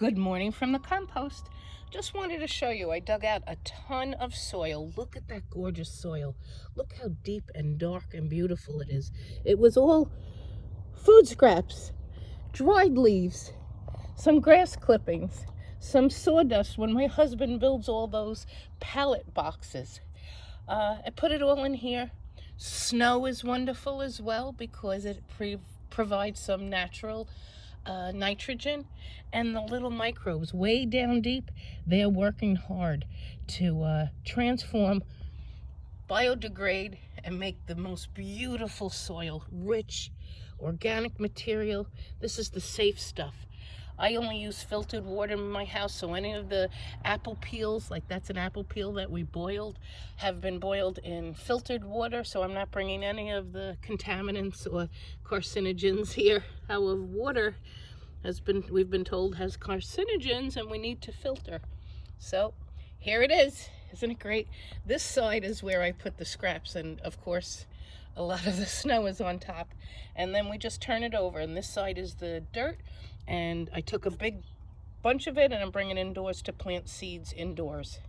Good morning from the compost. Just wanted to show you, I dug out a ton of soil. Look at that gorgeous soil. Look how deep and dark and beautiful it is. It was all food scraps, dried leaves, some grass clippings, some sawdust when my husband builds all those pallet boxes. I put it all in here. Snow is wonderful as well because it provides some natural nitrogen, and the little microbes way down deep, they're working hard to transform, biodegrade, and make the most beautiful soil, rich, organic material. This is the safe stuff. I only use filtered water in my house, so any of the apple peels, like that's an apple peel that we boiled, have been boiled in filtered water, so I'm not bringing any of the contaminants or carcinogens here. Our water we've been told, has carcinogens, and we need to filter. So here it is. Isn't it great? This side is where I put the scraps, and of course a lot of the snow is on top, and then we just turn it over, and this side is the dirt, and I took a big bunch of it and I'm bringing indoors to plant seeds indoors.